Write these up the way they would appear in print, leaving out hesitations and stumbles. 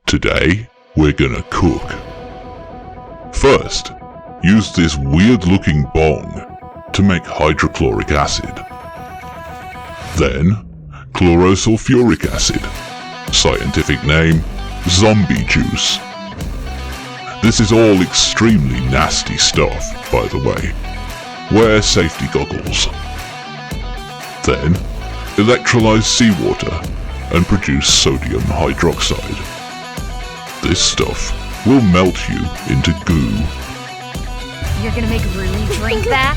Today, we're gonna cook. First, use this weird-looking bong to make hydrochloric acid. Then, chlorosulfuric acid, scientific name, zombie juice. This is all extremely nasty stuff, by the way. Wear safety goggles. Then, electrolyze seawater and produce sodium hydroxide. This stuff will melt you into goo. You're gonna make Rui drink that?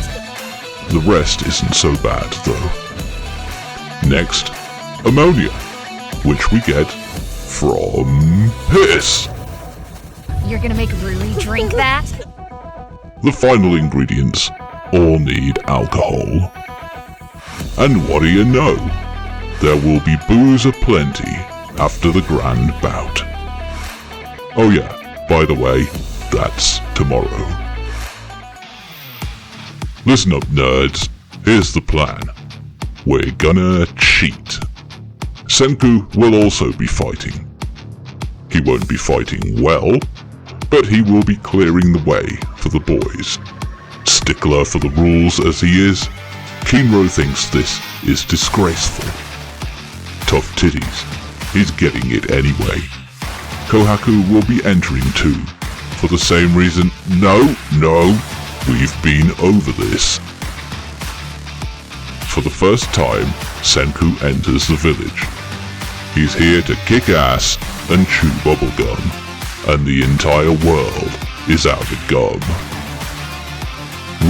The rest isn't so bad, though. Next, ammonia, which we get from piss. You're gonna make Rui drink that? The final ingredients all need alcohol. And what do you know? There will be booze aplenty after the grand bout. Oh yeah, by the way, that's tomorrow. Listen up, nerds. Here's the plan. We're gonna cheat. Senku will also be fighting. He won't be fighting well, but he will be clearing the way for the boys. Stickler for the rules as he is, Kinro thinks this is disgraceful. Tough titties. He's getting it anyway. Kohaku will be entering too, for the same reason. No, we've been over this. For the first time, Senku enters the village. He's here to kick ass and chew bubblegum, and the entire world is out of gum.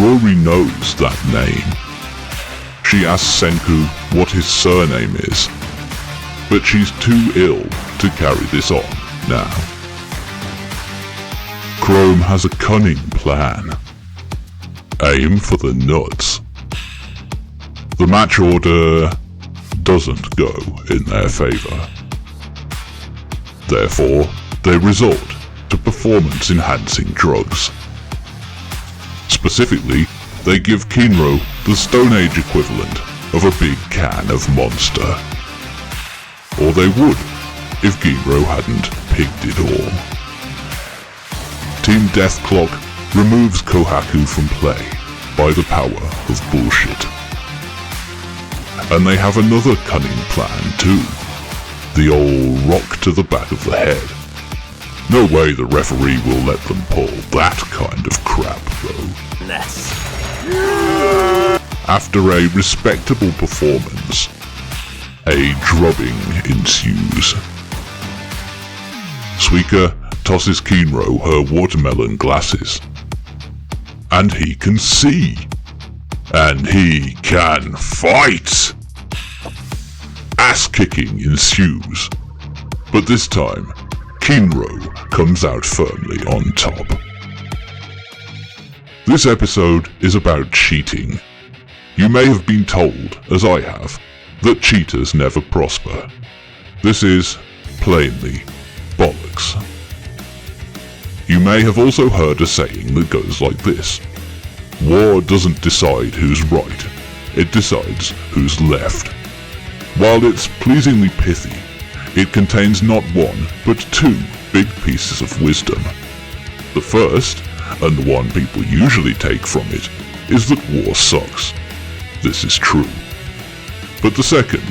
Rory knows that name. She asks Senku what his surname is, but she's too ill to carry this on now. Chrome has a cunning plan. Aim for the nuts. The match order doesn't go in their favor. Therefore, they resort to performance-enhancing drugs. Specifically, they give Kinro the Stone Age equivalent of a big can of Monster. Or they would, if Kinro hadn't pigged it all. Team Deathclock removes Kohaku from play by the power of bullshit. And they have another cunning plan too. The old rock to the back of the head. No way the referee will let them pull that kind of crap though. After a respectable performance, a drubbing ensues. Suika tosses Kinro her watermelon glasses. And he can see. And he can fight! Ass-kicking ensues. But this time, Kinro comes out firmly on top. This episode is about cheating. You may have been told, as I have, that cheaters never prosper. This is, plainly, bollocks. You may have also heard a saying that goes like this. War doesn't decide who's right, it decides who's left. While it's pleasingly pithy, it contains not one, but two big pieces of wisdom. The first, and the one people usually take from it, is that war sucks. This is true. But the second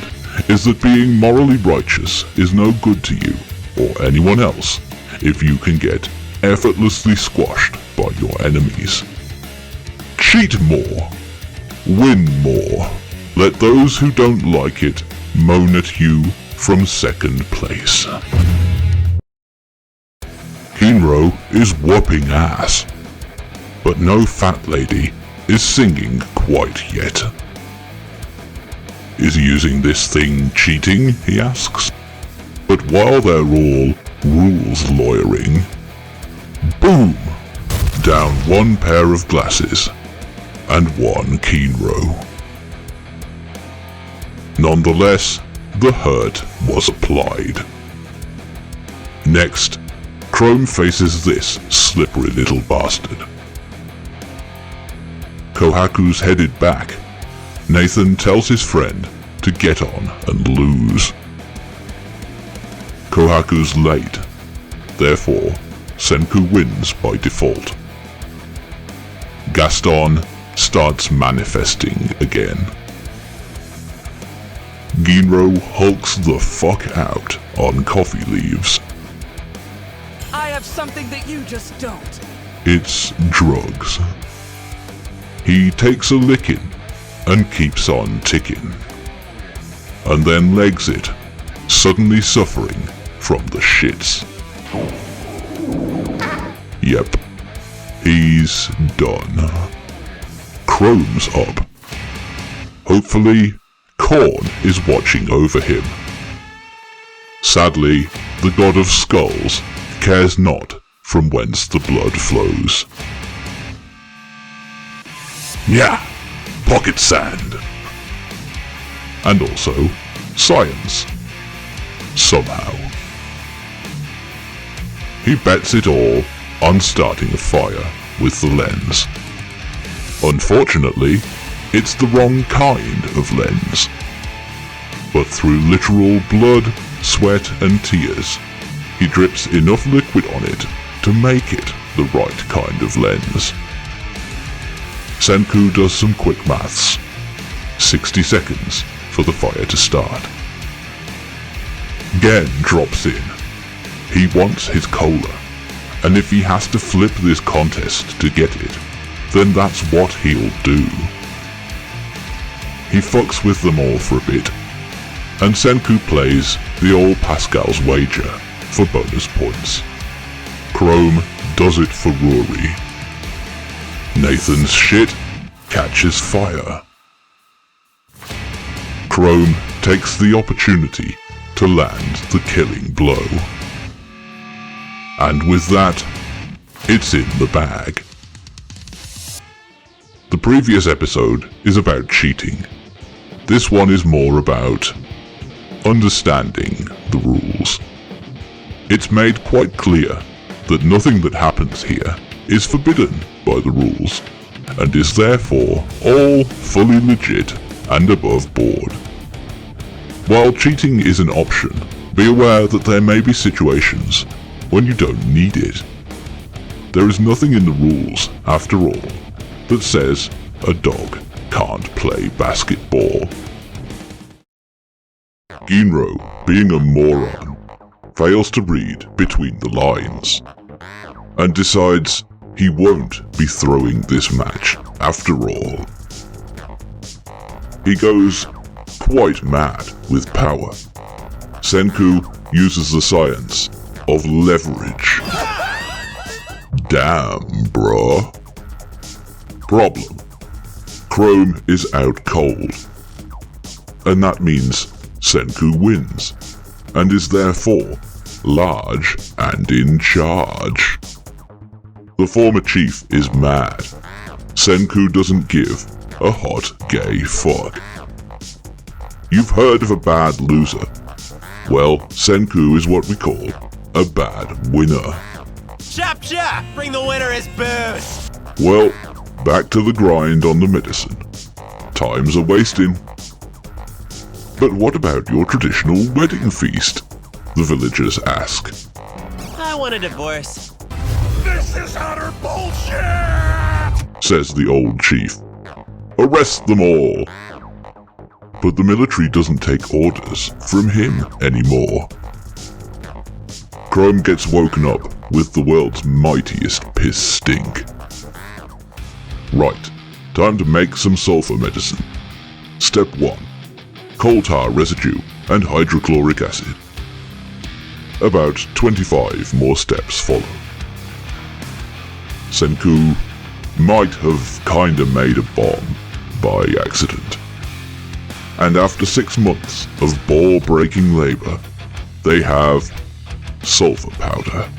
is that being morally righteous is no good to you, or anyone else, if you can get effortlessly squashed by your enemies. Cheat more. Win more. Let those who don't like it moan at you from second place. Kinro is whooping ass, but no fat lady is singing quite yet. Is using this thing cheating, he asks. But while they're all rules lawyering, boom! Down one pair of glasses, and one Kinro. Nonetheless, the hurt was applied. Next, Chrome faces this slippery little bastard. Kohaku's headed back. Nathan tells his friend to get on and lose. Kohaku's late, Therefore, Senku wins by default. Gaston starts manifesting again. Ginro hulks the fuck out on coffee leaves. I have something that you just don't. It's drugs. He takes a licking and keeps on ticking. And then legs it, suddenly suffering from the shits. Yep, he's done. Chrome's up. Hopefully, Korn is watching over him. Sadly, the god of skulls cares not from whence the blood flows. Yeah, pocket sand. And also, science. Somehow. He bets it all on starting a fire with the lens. Unfortunately, it's the wrong kind of lens. But through literal blood, sweat and tears, he drips enough liquid on it to make it the right kind of lens. Senku does some quick maths. 60 seconds for the fire to start. Gen drops in. He wants his cola, and if he has to flip this contest to get it, then that's what he'll do. He fucks with them all for a bit, and Senku plays the old Pascal's wager for bonus points. Chrome does it for Rory. Nathan's shit catches fire. Chrome takes the opportunity to land the killing blow. And with that, it's in the bag. The previous episode is about cheating. This one is more about understanding the rules. It's made quite clear that nothing that happens here is forbidden by the rules, and is therefore all fully legit and above board. While cheating is an option, be aware that there may be situations when you don't need it. There is nothing in the rules, after all, that says a dog can't play basketball. Ginro, being a moron, fails to read between the lines, and decides he won't be throwing this match after all. He goes quite mad with power. Senku uses the science of leverage. Damn, bruh. Problem. Chrome is out cold. And that means Senku wins, and is therefore large and in charge. The former chief is mad. Senku doesn't give a hot gay fuck. You've heard of a bad loser. Well, Senku is what we call a bad winner. Chap chap! Bring the winner his booze! Well, back to the grind on the medicine. Time's a wasting. But what about your traditional wedding feast? The villagers ask. I want a divorce. This is utter bullshit! Says the old chief. Arrest them all! But the military doesn't take orders from him anymore. Chrome gets woken up with the world's mightiest piss stink. Right, time to make some sulfur medicine. Step 1. Coal tar residue and hydrochloric acid. About 25 more steps follow. Senku might have kinda made a bomb by accident. And after 6 months of ball-breaking labor, they have sulfur powder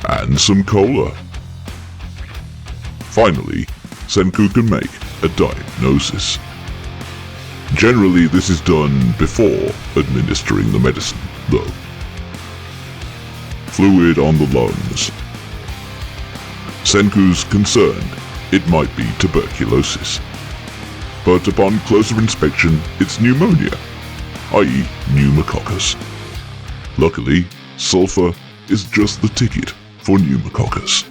and some cola. Finally, Senku can make a diagnosis. Generally, this is done before administering the medicine, though. Fluid on the lungs. Senku's concerned it might be tuberculosis. But upon closer inspection, it's pneumonia, i.e. pneumococcus. Luckily, sulfur is just the ticket for pneumococcus.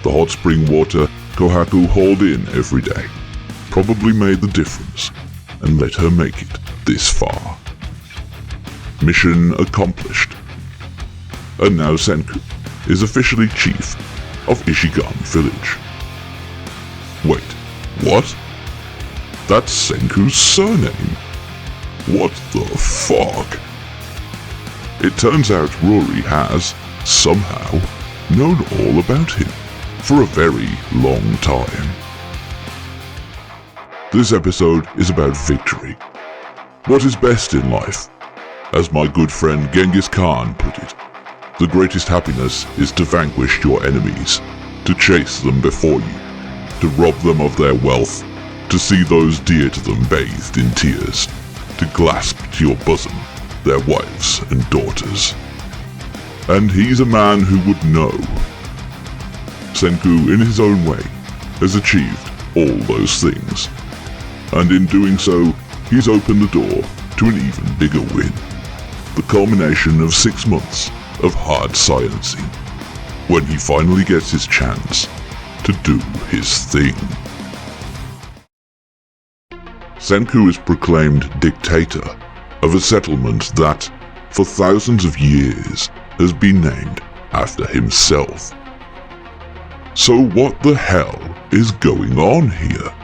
The hot spring water Kohaku hauled in every day probably made the difference and let her make it this far. Mission accomplished. And now Senku is officially chief of Ishigami Village. Wait, what? That's Senku's surname. What the fuck? It turns out Rory has, somehow, known all about him for a very long time. This episode is about victory. What is best in life? As my good friend Genghis Khan put it, the greatest happiness is to vanquish your enemies, to chase them before you, to rob them of their wealth, to see those dear to them bathed in tears, to clasp to your bosom their wives and daughters. And he's a man who would know. Senku, in his own way, has achieved all those things. And in doing so, he's opened the door to an even bigger win. The culmination of 6 months of hard sciencing, when he finally gets his chance to do his thing. Senku is proclaimed dictator of a settlement that, for thousands of years, has been named after himself. So what the hell is going on here?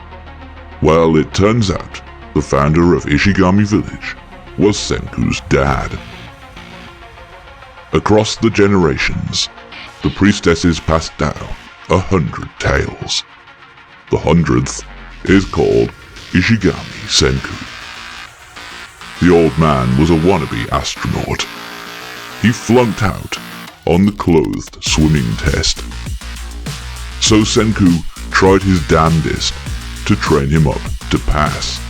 Well, it turns out the founder of Ishigami Village was Senku's dad. Across the generations, the priestesses passed down 100 tales. The 100th is called Ishigami Senku. The old man was a wannabe astronaut. He flunked out on the clothed swimming test. So Senku tried his damnedest to train him up to pass.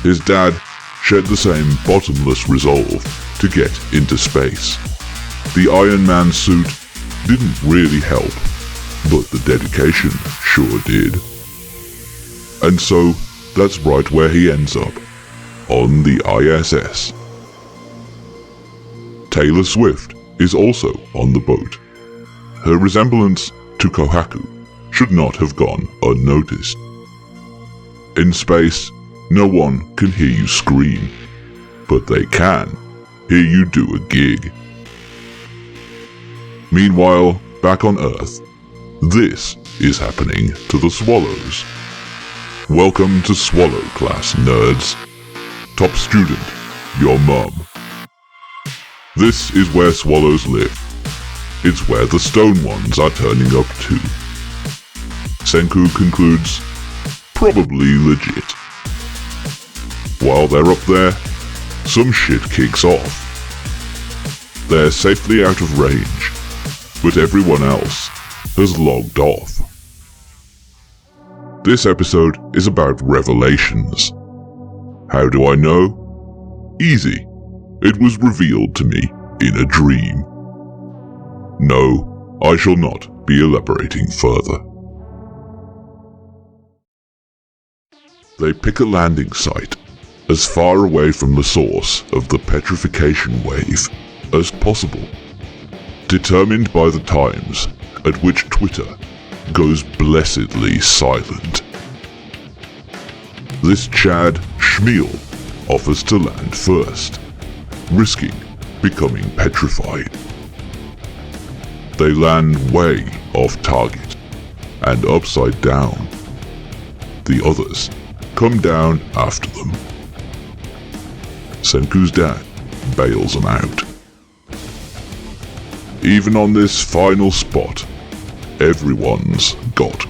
His dad shared the same bottomless resolve to get into space. The Iron Man suit didn't really help, but the dedication sure did. And so, that's right where he ends up, on the ISS. Taylor Swift is also on the boat. Her resemblance to Kohaku should not have gone unnoticed. In space, no one can hear you scream, but they can hear you do a gig. Meanwhile, back on Earth, this is happening to the Swallows. Welcome to Swallow class, nerds. Top student, your mum. This is where Swallows live. It's where the stone ones are turning up too. Senku concludes, probably legit. While they're up there, some shit kicks off. They're safely out of range, but everyone else has logged off. This episode is about revelations. How do I know? Easy. It was revealed to me in a dream. No, I shall not be elaborating further. They pick a landing site as far away from the source of the petrification wave as possible, determined by the times at which Twitter goes blessedly silent. This Chad Schmiel offers to land first, risking becoming petrified. They land way off target and upside down. The others come down after them. Senku's dad bails them out. Even on this final spot, everyone's got.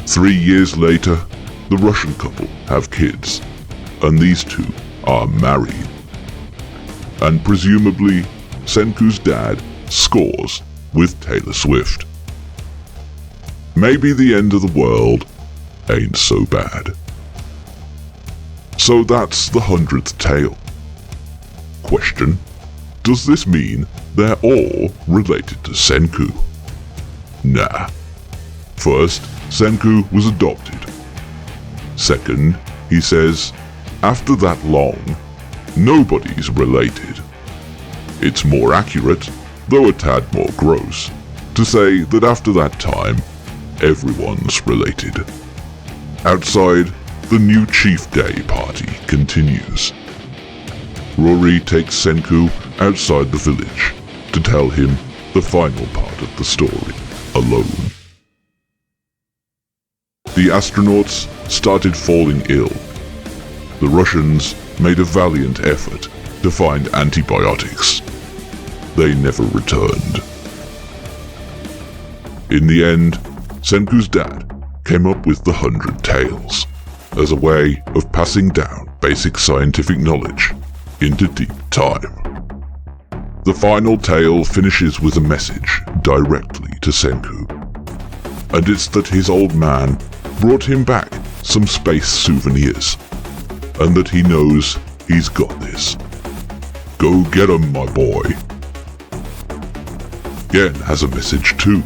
3 years later, the Russian couple have kids, and these two are married. And presumably, Senku's dad scores with Taylor Swift. Maybe the end of the world ain't so bad. So that's the 100th tale. Question: does this mean they're all related to Senku? Nah. First, Senku was adopted. Second, he says, after that long, nobody's related. It's more accurate, though a tad more gross, to say that after that time, everyone's related. Outside, the new Chief Day party continues. Rory takes Senku outside the village to tell him the final part of the story, alone. The astronauts started falling ill. The Russians made a valiant effort to find antibiotics. They never returned. In the end, Senku's dad came up with the 100 Tales as a way of passing down basic scientific knowledge into deep time. The final tale finishes with a message directly to Senku, and it's that his old man brought him back some space souvenirs, and that he knows he's got this. Go get 'em, my boy. Gen has a message too.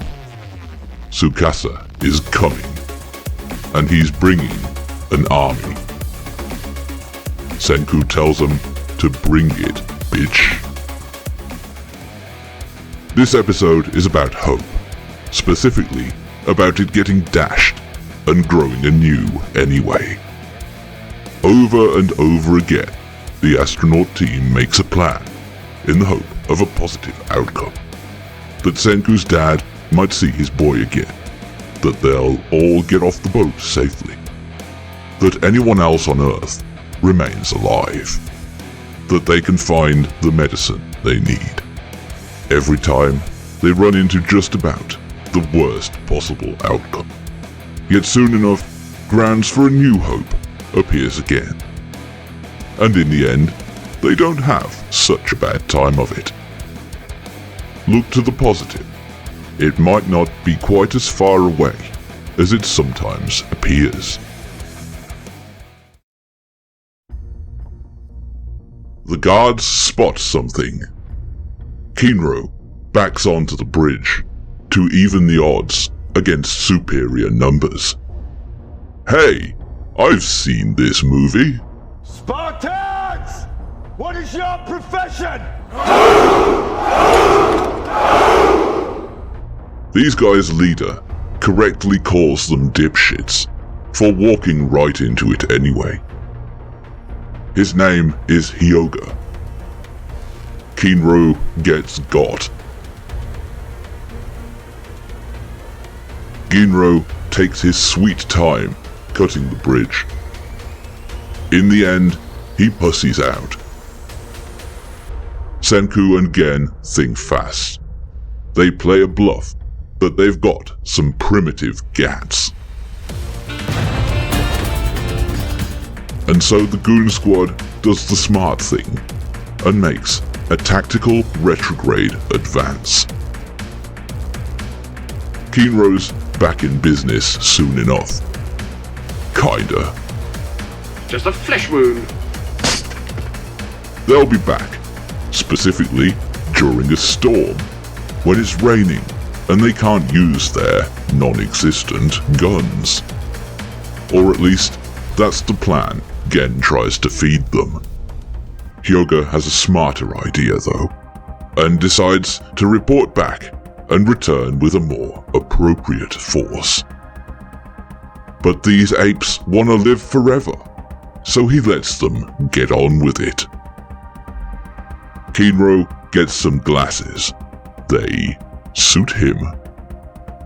Tsukasa is coming, and he's bringing an army. Senku tells him to bring it, bitch. This episode is about hope, specifically about it getting dashed and growing anew anyway. Over and over again, the astronaut team makes a plan in the hope of a positive outcome. That Senku's dad might see his boy again, that they'll all get off the boat safely, that anyone else on Earth remains alive, that they can find the medicine they need. Every time, they run into just about the worst possible outcome. Yet soon enough, grounds for a new hope appears again. And in the end, they don't have such a bad time of it. Look to the positive. It might not be quite as far away as it sometimes appears. The guards spot something. Kinro backs onto the bridge to even the odds against superior numbers. Hey, I've seen this movie. Spartans! What is your profession? These guys' leader correctly calls them dipshits for walking right into it anyway. His name is Hyoga. Kinro gets got. Ginro takes his sweet time cutting the bridge. In the end, he pussies out. Senku and Gen think fast. They play a bluff that they've got some primitive gats. And so the Goon Squad does the smart thing and makes a tactical retrograde advance. Kinro's back in business soon enough. Kinda. Just a flesh wound. They'll be back, specifically during a storm, when it's raining and they can't use their non-existent guns. Or at least, that's the plan Gen tries to feed them. Hyoga has a smarter idea though, and decides to report back and return with a more appropriate force. But these apes want to live forever, so he lets them get on with it. Kinro gets some glasses. They suit him.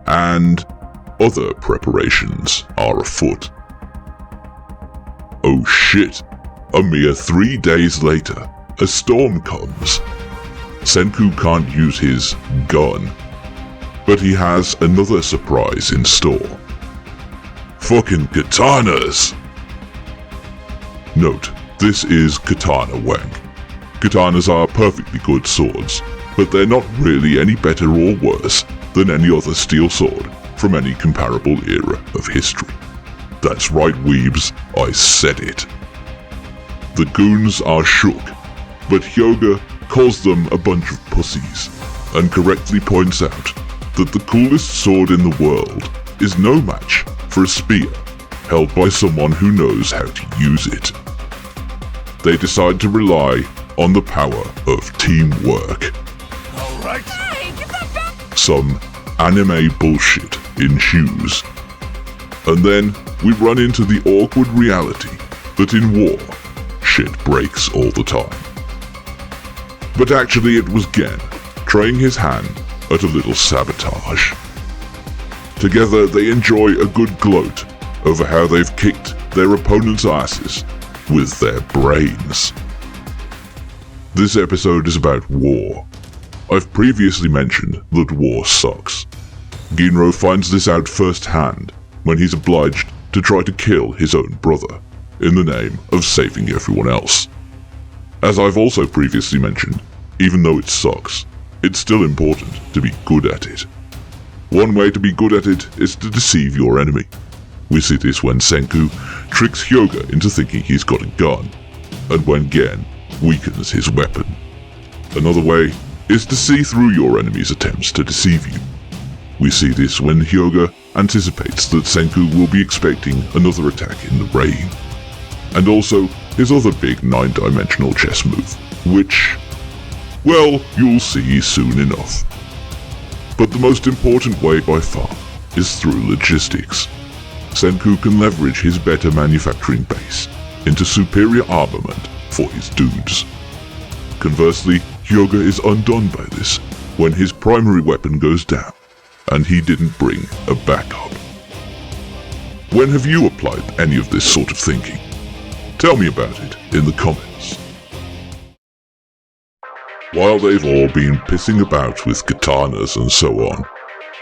And other preparations are afoot. Oh shit, a mere 3 days later, a storm comes. Senku can't use his gun, but he has another surprise in store. Fucking katanas! Note, this is katana wank. Katanas are perfectly good swords, but they're not really any better or worse than any other steel sword from any comparable era of history. That's right, weebs, I said it. The goons are shook, but Hyoga calls them a bunch of pussies, and correctly points out that the coolest sword in the world is no match for a spear held by someone who knows how to use it. they decide to rely on the power of teamwork. Alright. Hey, get that back! Some anime bullshit ensues. And then we run into the awkward reality that in war, shit breaks all the time. But actually it was Gen trying his hand at a little sabotage. Together they enjoy a good gloat over how they've kicked their opponent's asses with their brains. This episode is about war. I've previously mentioned that war sucks. Ginro finds this out firsthand when he's obliged to try to kill his own brother in the name of saving everyone else. As I've also previously mentioned, even though it sucks, it's still important to be good at it. One way to be good at it is to deceive your enemy. We see this when Senku tricks Hyoga into thinking he's got a gun, and when Gen weakens his weapon. Another way is to see through your enemy's attempts to deceive you. We see this when Hyoga anticipates that Senku will be expecting another attack in the rain, and also his other big 9-dimensional chess move, which, well, you'll see soon enough. But the most important way by far is through logistics. Senku can leverage his better manufacturing base into superior armament for his dudes. Conversely, Hyoga is undone by this when his primary weapon goes down and he didn't bring a backup. When have you applied any of this sort of thinking? Tell me about it in the comments. While they've all been pissing about with katanas and so on,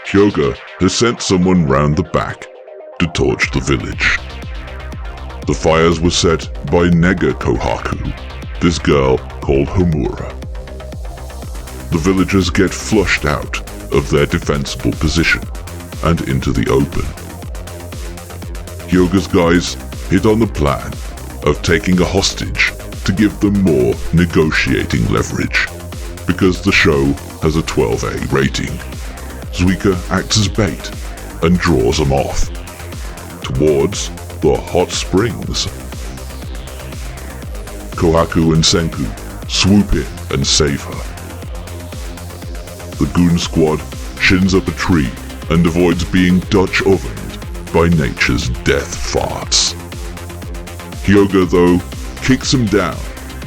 Hyoga has sent someone round the back to torch the village. The fires were set by Nega Kohaku, this girl called Homura. The villagers get flushed out of their defensible position and into the open. Hyoga's guys hit on the plan of taking a hostage to give them more negotiating leverage, because the show has a 12A rating. Zuika acts as bait and draws them off towards the hot springs. Kohaku and Senku swoop in and save her. The goon squad shins up a tree and avoids being Dutch ovened by nature's death farts. Hyoga, though, kicks them down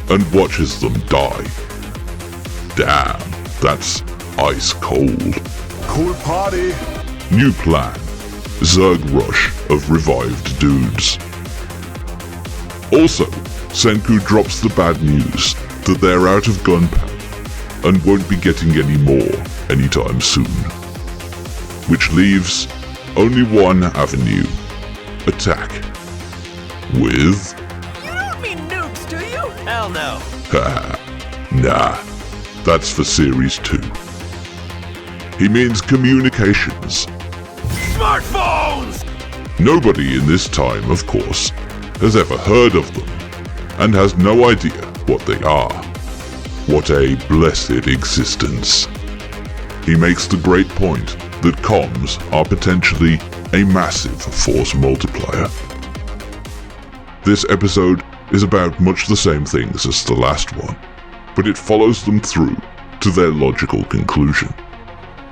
and watches them die. Damn, that's ice cold. Cool party. New plan. Zerg rush of revived dudes. Also, Senku drops the bad news that they're out of gunpowder and won't be getting any more anytime soon. Which leaves only one avenue. Attack. With... You don't mean nukes, do you? Hell no. Haha. Nah. That's for Series 2. He means communications. Smartphones! Nobody in this time, of course, has ever heard of them, and has no idea what they are. What a blessed existence. He makes the great point that comms are potentially a massive force multiplier. This episode is about much the same things as the last one, but it follows them through to their logical conclusion.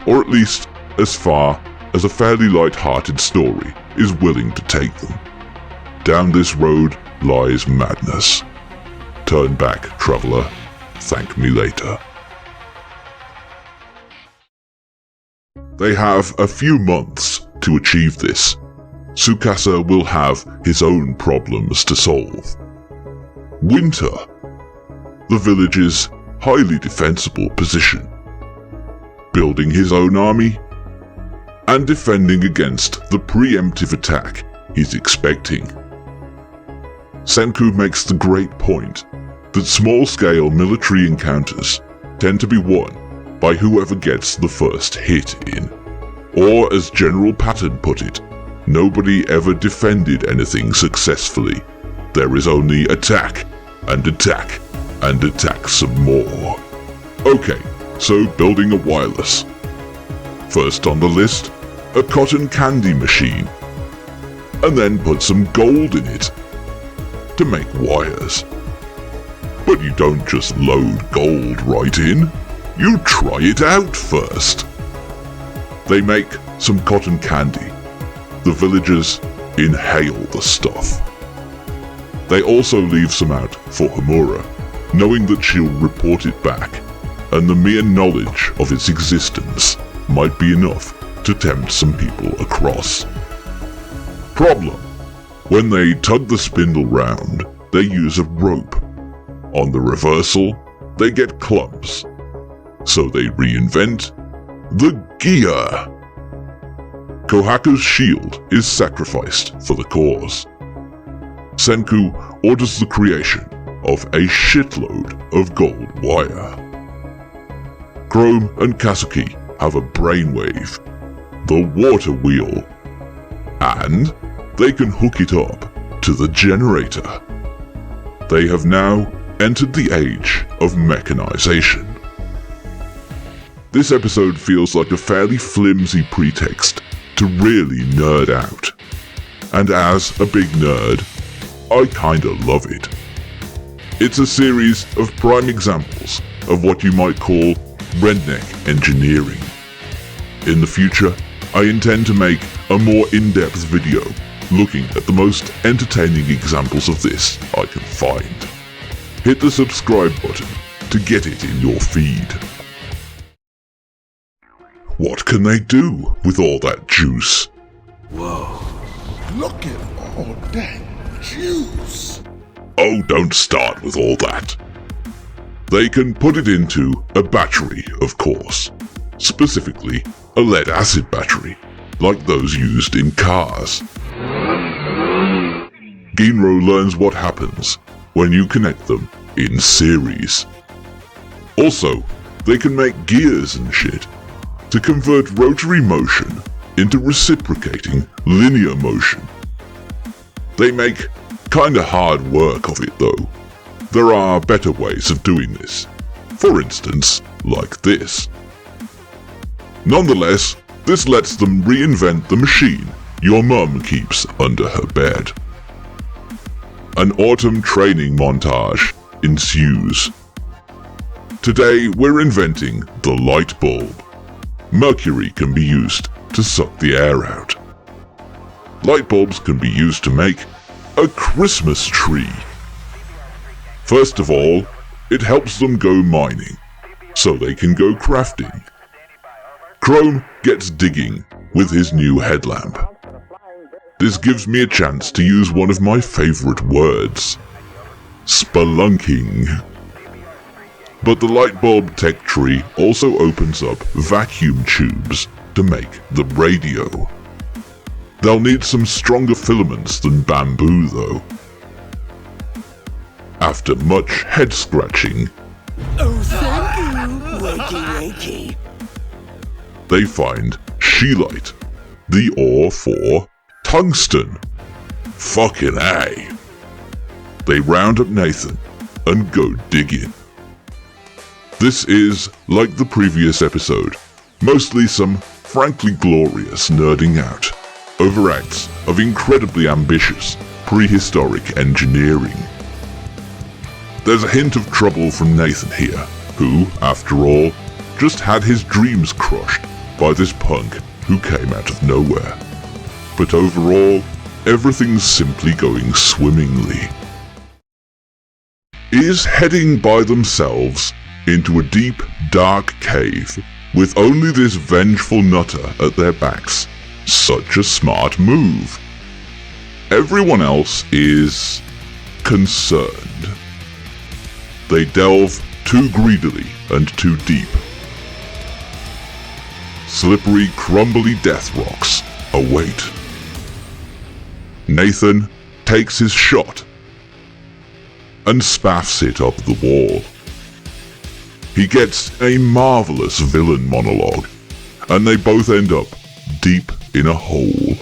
Or at least as far as a fairly light-hearted story is willing to take them. Down this road lies madness. Turn back, traveler. Thank me later. They have a few months to achieve this. Tsukasa will have his own problems to solve. Winter. The village's highly defensible position. Building his own army, and defending against the preemptive attack he's expecting. Senku makes the great point that small-scale military encounters tend to be won by whoever gets the first hit in. Or, as General Patton put it, nobody ever defended anything successfully. There is only attack, and attack, and attack some more. Okay, so building a wireless. First on the list, a cotton candy machine, and then put some gold in it to make wires. But you don't just load gold right in. You try it out first. They make some cotton candy. The villagers inhale the stuff. They also leave some out for Homura, knowing that she'll report it back, and the mere knowledge of its existence might be enough to tempt some people across. Problem: when they tug the spindle round, they use a rope. On the reversal, they get clubs. So they reinvent the gear. Kohaku's shield is sacrificed for the cause. Senku orders the creation of a shitload of gold wire. Chrome and Kazuki have a brainwave, the water wheel, and they can hook it up to the generator. They have now entered the age of mechanization. This episode feels like a fairly flimsy pretext to really nerd out. And as a big nerd, I kinda love it. It's a series of prime examples of what you might call redneck engineering. In the future, I intend to make a more in-depth video looking at the most entertaining examples of this I can find. Hit the subscribe button to get it in your feed. What can they do with all that juice? Look at all that juice. Oh, don't start with all that. They can put it into a battery, of course. Specifically, a lead-acid battery, like those used in cars. Ginro learns what happens when you connect them in series. Also, they can make gears and shit to convert rotary motion into reciprocating linear motion. They make kinda hard work of it though. There are better ways of doing this. For instance, like this. Nonetheless, this lets them reinvent the machine your mum keeps under her bed. An autumn training montage ensues. Today we're inventing the light bulb. Mercury can be used to suck the air out. Light bulbs can be used to make a Christmas tree. First of all, it helps them go mining, so they can go crafting. Chrome gets digging with his new headlamp. This gives me a chance to use one of my favorite words, spelunking. But the light bulb tech tree also opens up vacuum tubes to make the radio. They'll need some stronger filaments than bamboo though. After much head scratching, Oh, thank you. Wakey, wakey. they find scheelite, the ore for tungsten. Fucking A. They round up Nathan and go digging. This is, like the previous episode, mostly some frankly glorious nerding out over acts of incredibly ambitious prehistoric engineering. There's a hint of trouble from Nathan here, who, after all, just had his dreams crushed by this punk who came out of nowhere. But overall, everything's simply going swimmingly. Is heading by themselves into a deep, dark cave with only this vengeful nutter at their backs such a smart move? Everyone else is concerned. They delve too greedily and too deep. Slippery, crumbly death rocks await. Nathan takes his shot and spaffs it up the wall. He gets a marvelous villain monologue, and they both end up deep in a hole.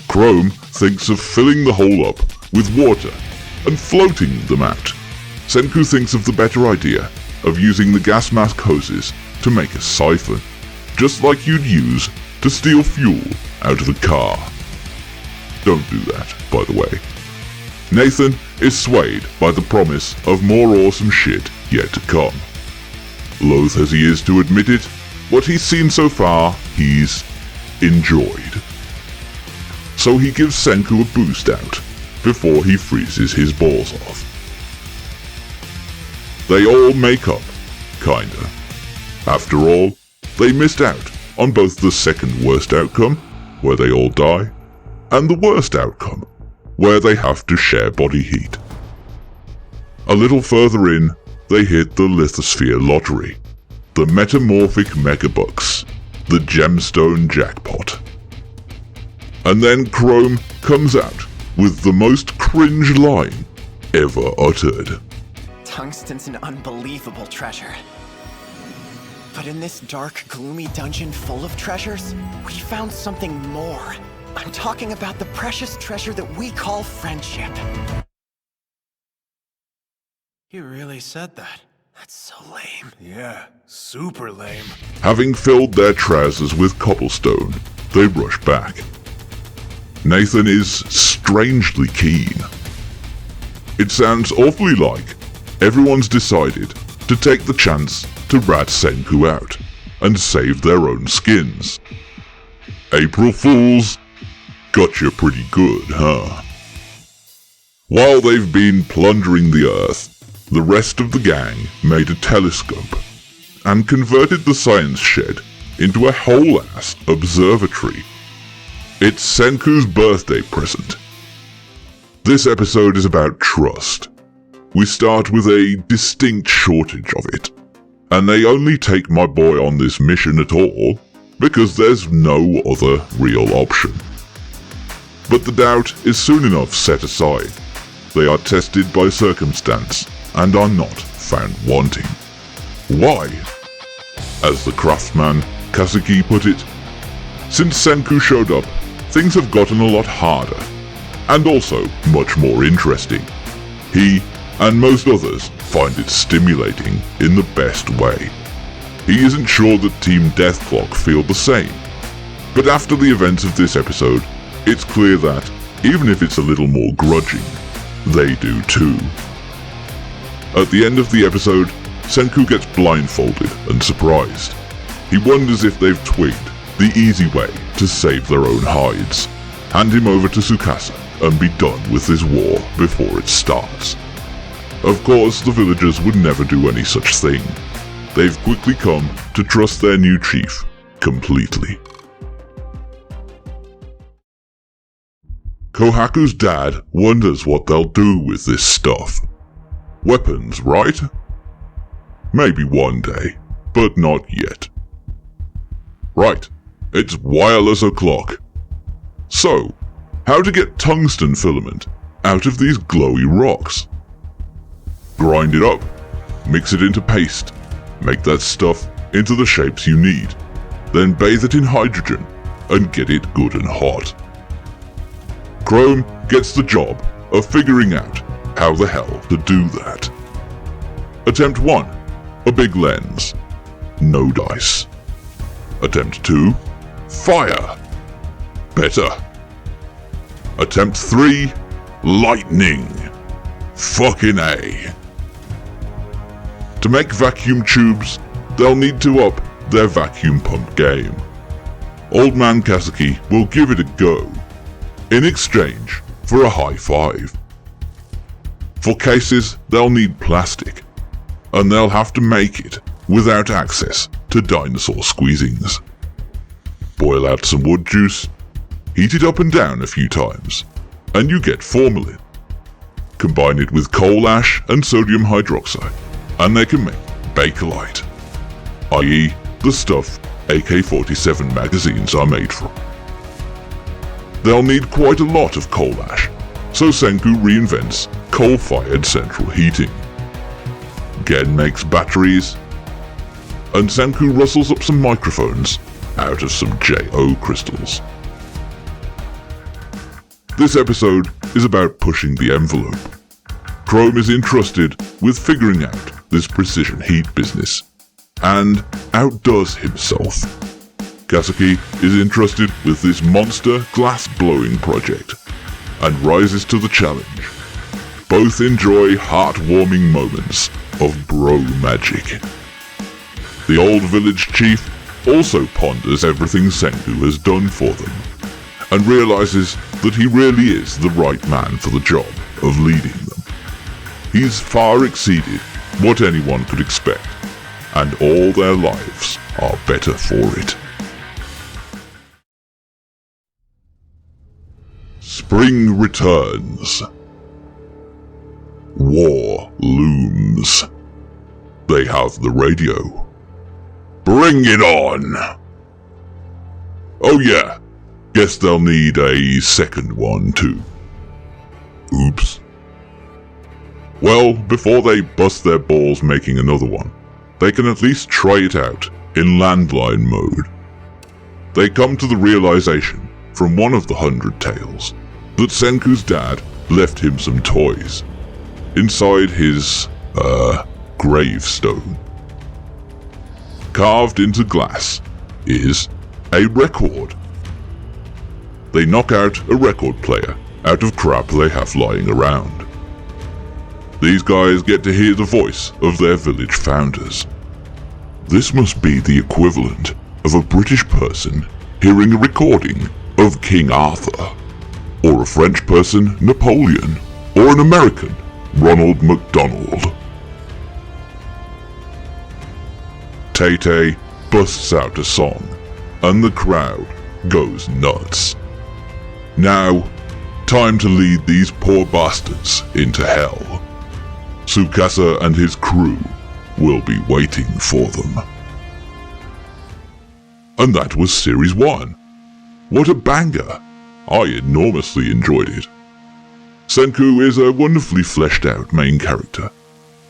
Chrome thinks of filling the hole up with water and floating them out. Senku thinks of the better idea of using the gas mask hoses to make a siphon, just like you'd use to steal fuel out of a car. Don't do that, by the way. Nathan is swayed by the promise of more awesome shit yet to come. Loath as he is to admit it, what he's seen so far, he's enjoyed. So he gives Senku a boost out before he freezes his balls off. They all make up, kinda. After all, they missed out on both the second worst outcome, where they all die, and the worst outcome, where they have to share body heat. A little further in, they hit the lithosphere lottery, the metamorphic megabucks, the gemstone jackpot. And then Chrome comes out with the most cringe line ever uttered. Tungsten's an unbelievable treasure. But in this dark, gloomy dungeon full of treasures, we found something more. I'm talking about the precious treasure that we call friendship. You really said that. That's so lame. Yeah, super lame. Having filled their trousers with cobblestone, they rush back. Nathan is strangely keen. It sounds awfully like everyone's decided to take the chance to rat Senku out and save their own skins. April Fools, got you pretty good, huh? While they've been plundering the earth, the rest of the gang made a telescope and converted the science shed into a whole-ass observatory. It's Senku's birthday present. This episode is about trust. We start with a distinct shortage of it, and they only take my boy on this mission at all because there's no other real option. But the doubt is soon enough set aside. They are tested by circumstance and are not found wanting. Why? As the craftsman Kazuki put it, since Senku showed up, things have gotten a lot harder, and also much more interesting. He and most others find it stimulating in the best way. He isn't sure that Team Deathclock feel the same, but after the events of this episode, it's clear that, even if it's a little more grudging, they do too. At the end of the episode, Senku gets blindfolded and surprised. He wonders if they've twigged the easy way to save their own hides, hand him over to Tsukasa and be done with this war before it starts. Of course, the villagers would never do any such thing. They've quickly come to trust their new chief completely. Kohaku's dad wonders what they'll do with this stuff. Weapons, right? Maybe one day, but not yet. Right, it's wireless o'clock. So, how to get tungsten filament out of these glowy rocks? Grind it up, mix it into paste, make that stuff into the shapes you need, then bathe it in hydrogen and get it good and hot. Chrome gets the job of figuring out how the hell to do that. Attempt 1, a big lens. No dice. Attempt 2, fire. Better. Attempt 3, lightning. Fucking A. To make vacuum tubes, they'll need to up their vacuum pump game. Old Man Kazuki will give it a go, in exchange for a high five. For cases, they'll need plastic, and they'll have to make it without access to dinosaur squeezings. Boil out some wood juice, heat it up and down a few times, and you get formalin. Combine it with coal ash and sodium hydroxide, and they can make Bakelite, i.e. the stuff AK-47 magazines are made from. They'll need quite a lot of coal ash, so Senku reinvents coal-fired central heating. Gen makes batteries, and Senku rustles up some microphones out of some JO crystals. This episode is about pushing the envelope. Chrome is entrusted with figuring out this precision heat business, and outdoes himself. Kazuki is entrusted with this monster glass-blowing project, and rises to the challenge. both enjoy heartwarming moments of bro magic. The old village chief also ponders everything Senku has done for them, and realizes that he really is the right man for the job of leading them. He's far exceeded what anyone could expect, and all their lives are better for it. Spring returns. War looms. They have the radio. Bring it on! Oh yeah, guess they'll need a second one too. Oops. Well, before they bust their balls making another one, they can at least try it out in landline mode. They come to the realization from one of the 100 tales that Senku's dad left him some toys inside his, gravestone. Carved into glass is a record. They knock out a record player out of crap they have lying around. These guys get to hear the voice of their village founders. This must be the equivalent of a British person hearing a recording of King Arthur, or a French person, Napoleon, or an American, Ronald McDonald. Tay-Tay busts out a song, and the crowd goes nuts. Now, time to lead these poor bastards into hell. Tsukasa and his crew will be waiting for them. And that was Series 1. What a banger! I enormously enjoyed it. Senku is a wonderfully fleshed out main character,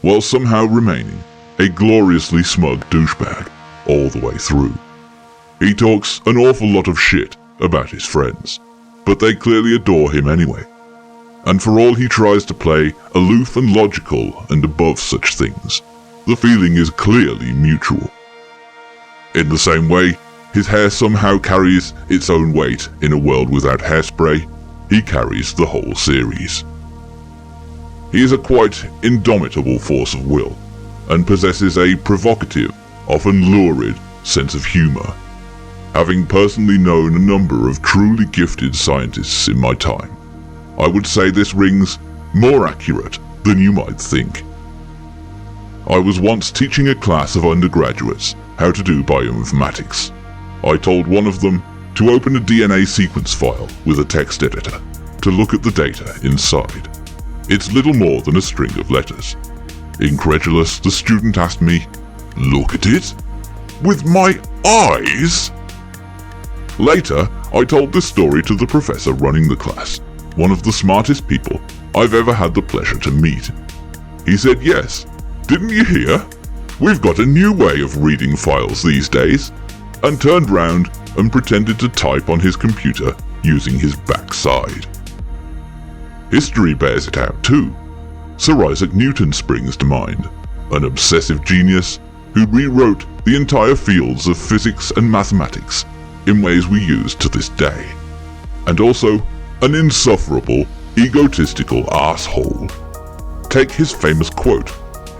while somehow remaining a gloriously smug douchebag all the way through. He talks an awful lot of shit about his friends, but they clearly adore him anyway. And for all he tries to play aloof and logical and above such things, the feeling is clearly mutual. In the same way, his hair somehow carries its own weight in a world without hairspray. He carries the whole series. He is a quite indomitable force of will, and possesses a provocative, often lurid sense of humor. Having personally known a number of truly gifted scientists in my time, I would say this rings more accurate than you might think. I was once teaching a class of undergraduates how to do bioinformatics. I told one of them to open a DNA sequence file with a text editor to look at the data inside. It's little more than a string of letters. Incredulous, the student asked me, "Look at it? With my eyes?" Later, I told this story to the professor running the class, one of the smartest people I've ever had the pleasure to meet. He said, "Yes, didn't you hear? We've got a new way of reading files these days," and turned round and pretended to type on his computer using his backside. History bears it out too. Sir Isaac Newton springs to mind, an obsessive genius who rewrote the entire fields of physics and mathematics in ways we use to this day. And also, an insufferable, egotistical asshole. Take his famous quote,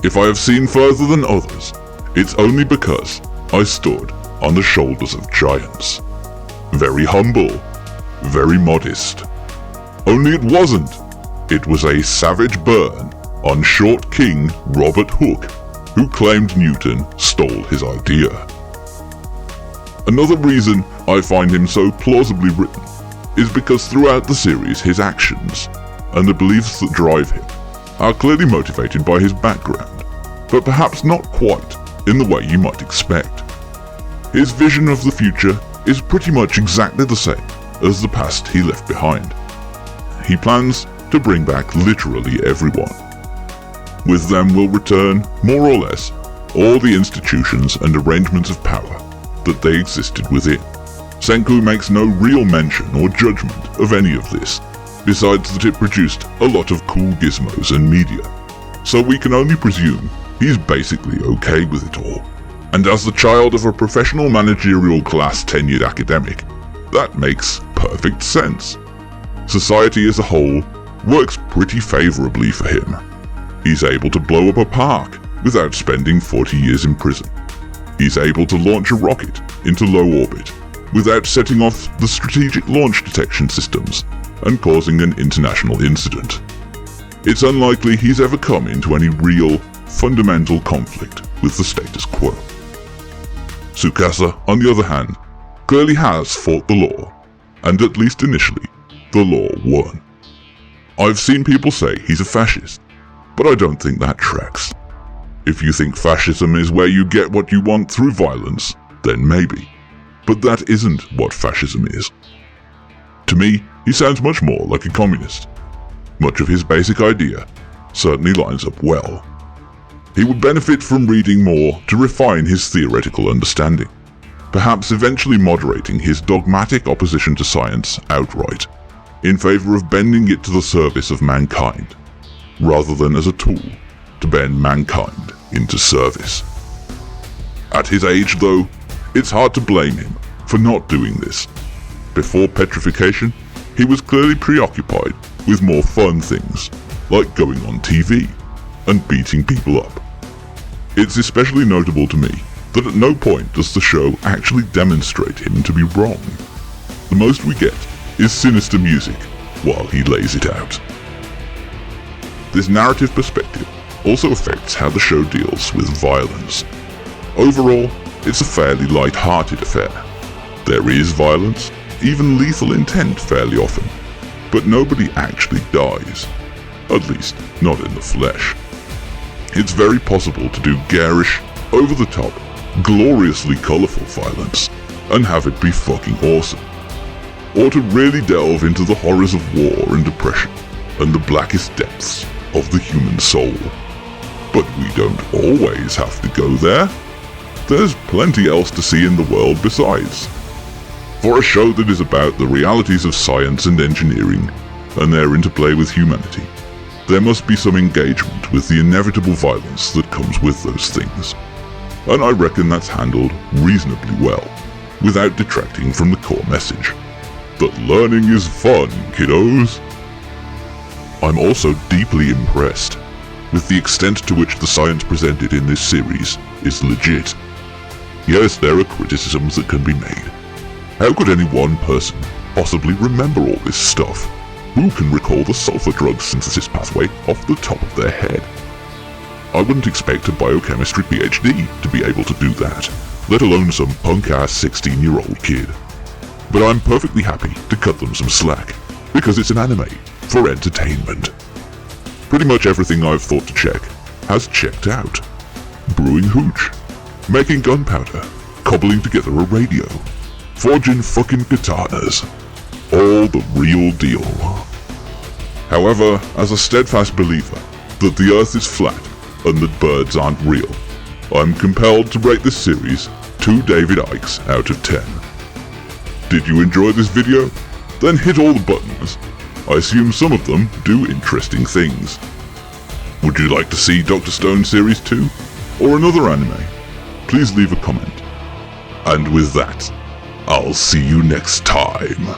"If I have seen further than others, it's only because I stood on the shoulders of giants." Very humble, very modest. Only it wasn't. It was a savage burn on short King Robert Hooke, who claimed Newton stole his idea. Another reason I find him so plausibly written is because throughout the series his actions, and the beliefs that drive him, are clearly motivated by his background, but perhaps not quite in the way you might expect. His vision of the future is pretty much exactly the same as the past he left behind. He plans to bring back literally everyone. With them will return, more or less, all the institutions and arrangements of power that they existed within. Senku makes no real mention or judgment of any of this, besides that it produced a lot of cool gizmos and media, so we can only presume he's basically okay with it all. And as the child of a professional managerial class tenured academic, that makes perfect sense. Society as a whole works pretty favorably for him. He's able to blow up a park without spending 40 years in prison. He's able to launch a rocket into low orbit without setting off the strategic launch detection systems and causing an international incident. It's unlikely he's ever come into any real, fundamental conflict with the status quo. Tsukasa, on the other hand, clearly has fought the law, and at least initially, the law won. I've seen people say he's a fascist, but I don't think that tracks. If you think fascism is where you get what you want through violence, then maybe. But that isn't what fascism is. To me, he sounds much more like a communist. Much of his basic idea certainly lines up well. He would benefit from reading more to refine his theoretical understanding, perhaps eventually moderating his dogmatic opposition to science outright, in favor of bending it to the service of mankind, rather than as a tool to bend mankind into service. At his age, though, it's hard to blame him for not doing this. Before petrification, he was clearly preoccupied with more fun things, like going on TV and beating people up. It's especially notable to me that at no point does the show actually demonstrate him to be wrong. The most we get is sinister music while he lays it out. This narrative perspective also affects how the show deals with violence. Overall, it's a fairly light-hearted affair. There is violence, even lethal intent fairly often, but nobody actually dies. At least, not in the flesh. It's very possible to do garish, over-the-top, gloriously colourful violence, and have it be fucking awesome. Or to really delve into the horrors of war and depression, and the blackest depths of the human soul. But we don't always have to go there. There's plenty else to see in the world besides. For a show that is about the realities of science and engineering, and their interplay with humanity, there must be some engagement with the inevitable violence that comes with those things. And I reckon that's handled reasonably well, without detracting from the core message. That learning is fun, kiddos. I'm also deeply impressed with the extent to which the science presented in this series is legit. Yes, there are criticisms that can be made. How could any one person possibly remember all this stuff? Who can recall the sulfur drug synthesis pathway off the top of their head? I wouldn't expect a biochemistry PhD to be able to do that, let alone some punk-ass 16-year-old kid. But I'm perfectly happy to cut them some slack, because it's an anime for entertainment. Pretty much everything I've thought to check has checked out. Brewing hooch, making gunpowder, cobbling together a radio, forging fucking katanas. All the real deal. However, as a steadfast believer that the Earth is flat and that birds aren't real, I'm compelled to rate this series 2 David Icks out of 10. Did you enjoy this video? Then hit all the buttons. I assume some of them do interesting things. Would you like to see Dr. Stone Series 2? Or another anime? Please leave a comment. And with that, I'll see you next time.